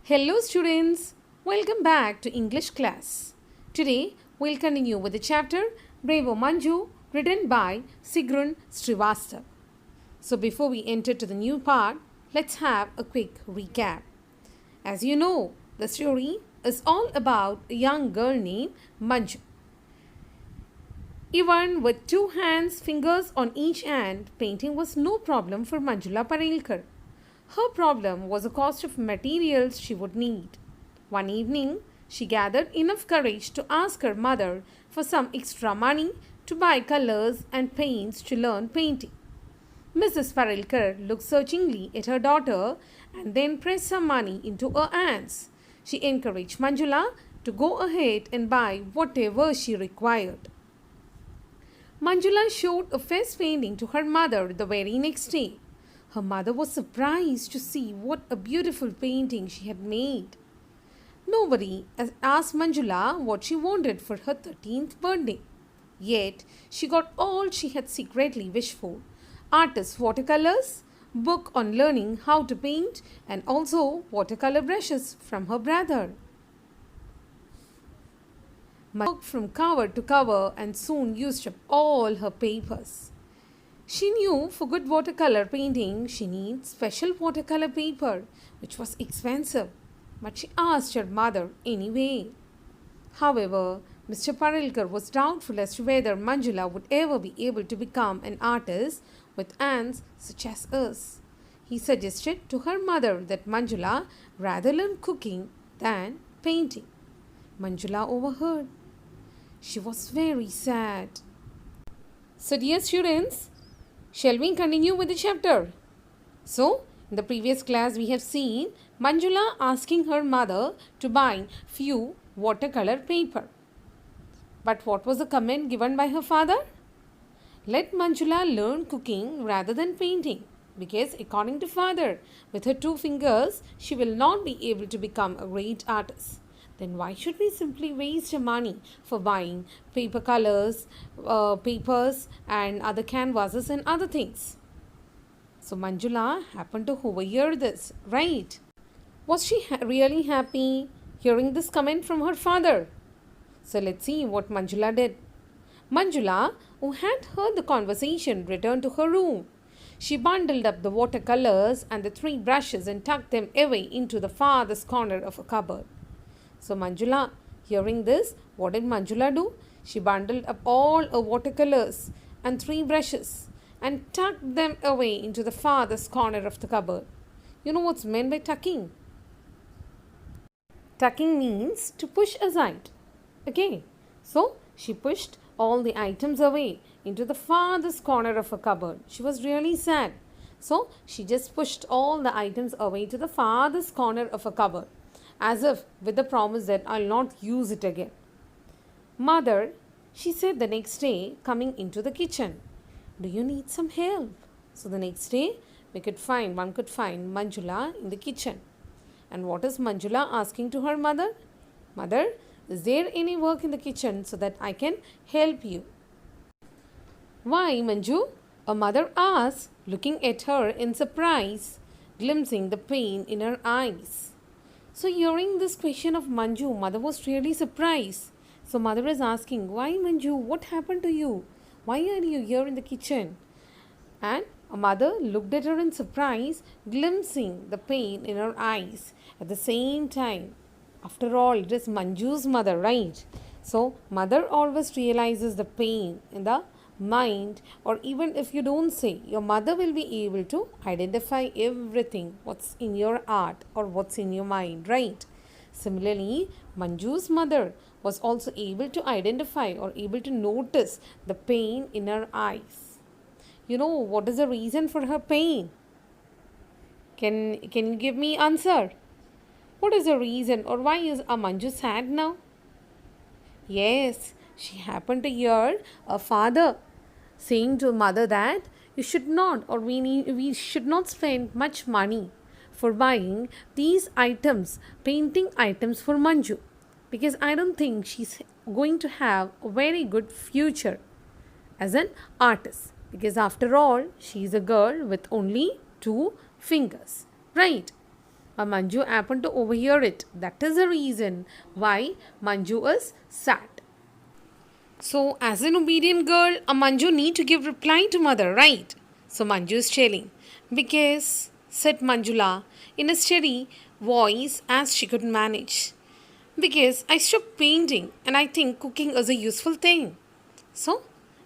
Hello students, welcome back to English class. Today we'll continue with the chapter Bravo Manju written by Sigrun Srivastava. So before we enter to the new part, let's have a quick recap. As you know, the story is all about a young girl named Manju. Even with two hands, fingers on each hand, painting was no problem for Manjula Parelkar. Her problem was the cost of materials she would need. One evening, she gathered enough courage to ask her mother for some extra money to buy colors and paints to learn painting. Mrs. Parelkar looked searchingly at her daughter and then pressed some money into her hands. She encouraged Manjula to go ahead and buy whatever she required. Manjula showed a face painting to her mother the very next day. Her mother was surprised to see what a beautiful painting she had made. Nobody asked Manjula what she wanted for her 13th birthday. Yet, she got all she had secretly wished for. Artist's watercolors, book on learning how to paint, and also watercolor brushes from her brother. Manjula worked from cover to cover and soon used up all her papers. She knew for good watercolor painting she needs special watercolor paper, which was expensive, but she asked her mother anyway. However, Mr. Parelkar was doubtful as to whether Manjula would ever be able to become an artist with hands such as us. He suggested to her mother that Manjula rather learn cooking than painting. Manjula overheard. She was very sad. So, dear students, shall we continue with the chapter? So, in the previous class we have seen Manjula asking her mother to buy few watercolor paper. But what was the comment given by her father? Let Manjula learn cooking rather than painting, because according to father, with her two fingers she will not be able to become a great artist. Then why should we simply waste our money for buying paper colors, papers and other canvases and other things? So Manjula happened to overhear this, right? Was she really happy hearing this comment from her father? So let's see what Manjula did. Manjula, who had heard the conversation, returned to her room. She bundled up the watercolors and the three brushes and tucked them away into the farthest corner of a cupboard. So Manjula, hearing this, what did Manjula do? She bundled up all her watercolors and three brushes and tucked them away into the farthest corner of the cupboard. You know what's meant by tucking? Tucking means to push aside. Okay, so she pushed all the items away into the farthest corner of a cupboard. She was really sad. So she just pushed all the items away to the farthest corner of a cupboard, as if with the promise that I'll not use it again. Mother, she said the next day, coming into the kitchen, do you need some help? So the next day, one could find Manjula in the kitchen. And what is Manjula asking to her mother? Mother, is there any work in the kitchen so that I can help you? Why, Manju? A mother asked, looking at her in surprise, glimpsing the pain in her eyes. So hearing this question of Manju, mother was really surprised. So mother is asking, why Manju, what happened to you? Why are you here in the kitchen? And a mother looked at her in surprise, glimpsing the pain in her eyes. At the same time, after all, it is Manju's mother, right? So mother always realizes the pain in the mind, or even if you don't say, your mother will be able to identify everything what's in your heart or what's in your mind, right? Similarly, Manju's mother was also able to identify or able to notice the pain in her eyes. You know what is the reason for her pain? Can you give me answer? What is the reason, or why is Manju sad now? Yes, she happened to hear a father saying to mother that you should not, or we should not spend much money for buying these items, painting items for Manju, because I don't think she's going to have a very good future as an artist, because after all she is a girl with only two fingers, right? Manju happened to overhear it. That is the reason why Manju is sad. So, as an obedient girl, a Manju need to give reply to mother, right? So Manju is telling, because said Manjula in a steady voice as she could manage. Because I stopped painting and I think cooking is a useful thing. So,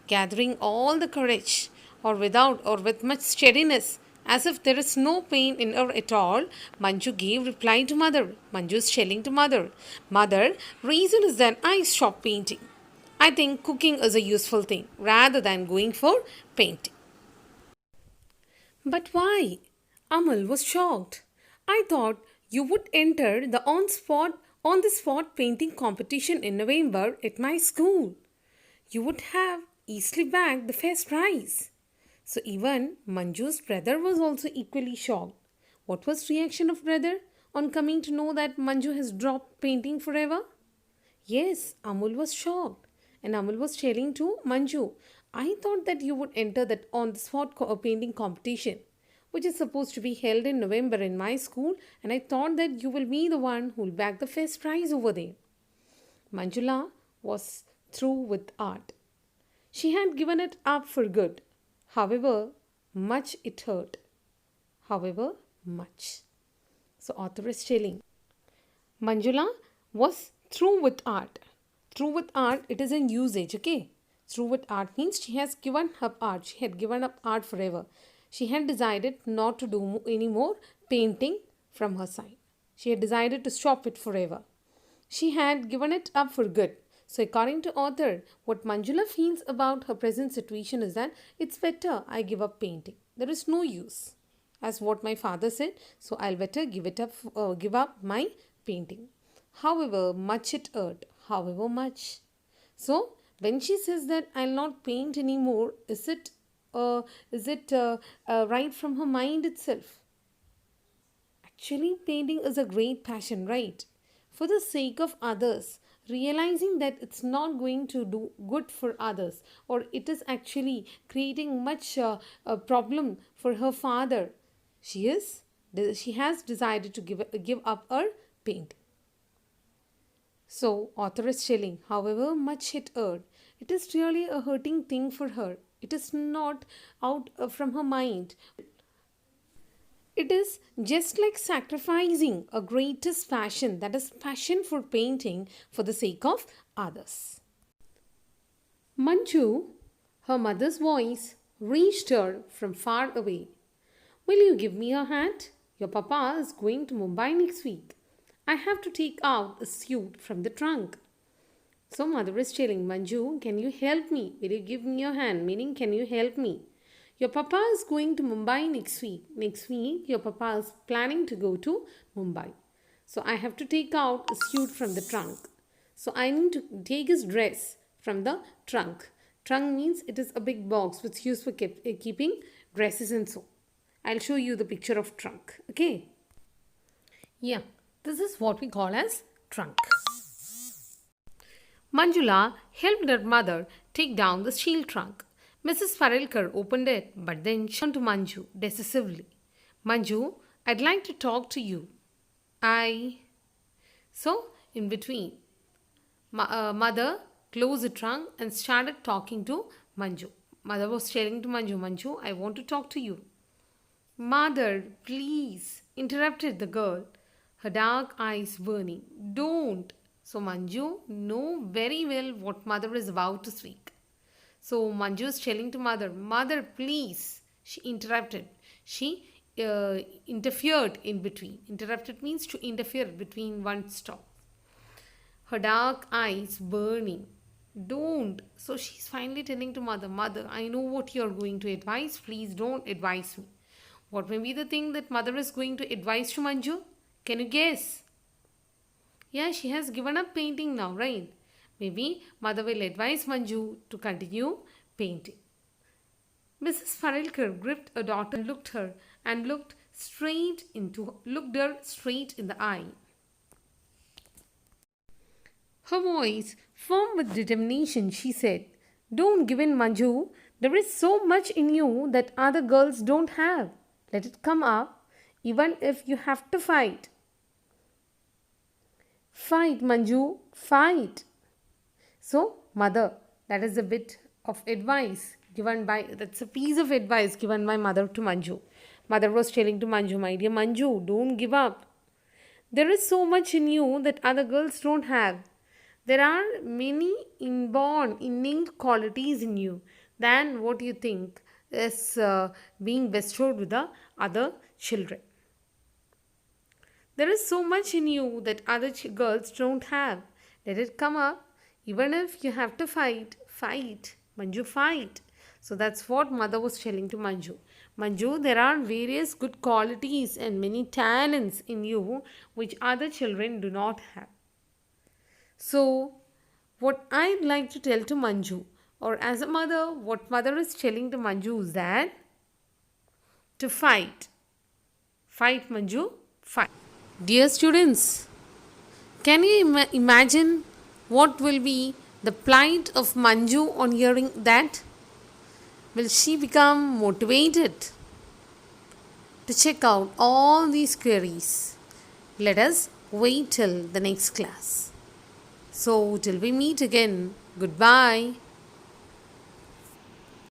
gathering all the courage, or without or with much steadiness, as if there is no pain in her at all, Manju gave reply to mother. Manju is telling to mother, Mother, reason is that I stopped painting. I think cooking is a useful thing rather than going for painting. But why? Amal was shocked. I thought you would enter the on the spot painting competition in November at my school. You would have easily bagged the first prize. So even Manju's brother was also equally shocked. What was reaction of brother on coming to know that Manju has dropped painting forever? Yes, Amul was shocked. And Amul was telling to Manju, I thought that you would enter that on the spot painting competition, which is supposed to be held in November in my school, and I thought that you will be the one who will bag the first prize over there. Manjula was through with art. She had given it up for good. However, much it hurt. However, much. So, author is telling. Manjula was through with art. Through with art, it is in usage, okay? Through with art means she has given up art. She had given up art forever. She had decided not to do any more painting from her side. She had decided to stop it forever. She had given it up for good. So, according to author, what Manjula feels about her present situation is that it's better I give up painting. There is no use, as what my father said. So, I'll better give up my painting. However much it hurt, however much. So, when she says that I'll not paint anymore, is it right from her mind itself? Actually, painting is a great passion, right? For the sake of others, realizing that it's not going to do good for others, or it is actually creating much a problem for her father, she has decided to give up her painting. So, author is telling, however much it hurt, it is really a hurting thing for her. It is not out from her mind. It is just like sacrificing a greatest passion, that is, passion for painting for the sake of others. Manju, her mother's voice, reached her from far away. Will you give me your hand? Your papa is going to Mumbai next week. I have to take out a suit from the trunk. So mother is telling Manju, can you help me? Will you give me your hand? Meaning, can you help me? Your papa is going to Mumbai next week. Next week, your papa is planning to go to Mumbai. So I have to take out a suit from the trunk. So I need to take his dress from the trunk. Trunk means it is a big box which is used for keeping dresses and so. I'll show you the picture of trunk. Okay. Yeah, this is what we call as trunk. Manjula helped her mother take down the steel trunk. Mrs. Farelkar opened it, but then she turned to Manju decisively. Manju, I'd like to talk to you. So, in between, mother closed the trunk and started talking to Manju. Mother was telling to Manju, Manju, I want to talk to you. Mother, please, interrupted the girl, her dark eyes burning. Don't. So Manju know very well what mother is about to speak. So Manju is telling to mother, Mother, please. She interrupted. She interfered in between. Interrupted means to interfere between one stop. Her dark eyes burning. Don't. So she's finally telling to mother, Mother, I know what you're going to advise. Please don't advise me. What may be the thing that mother is going to advise to Manju? Can you guess? Yeah, she has given up painting now, right? Maybe mother will advise Manju to continue painting. Mrs. Farelkar gripped her daughter and looked her straight in the eye. Her voice firm with determination, she said, Don't give in, Manju. There is so much in you that other girls don't have. Let it come up. even if you have to fight. Fight, Manju, fight. So, mother, that is a bit of advice given by, that's a piece of advice given by mother to Manju. Mother was telling to Manju, my dear Manju, don't give up. There is so much in you that other girls don't have. There are many inborn, innate qualities in you than what you think is being bestowed with the other children. There is so much in you that other girls don't have. Let it come up. Even if you have to fight, fight. Manju, fight. So that's what mother was telling to Manju. Manju, there are various good qualities and many talents in you which other children do not have. So, what I'd like to tell to Manju, or as a mother, what mother is telling to Manju is that to fight. Fight, Manju, fight. Dear students, can you imagine what will be the plight of Manju on hearing that? Will she become motivated to check out all these queries? Let us wait till the next class. So, till we meet again, goodbye.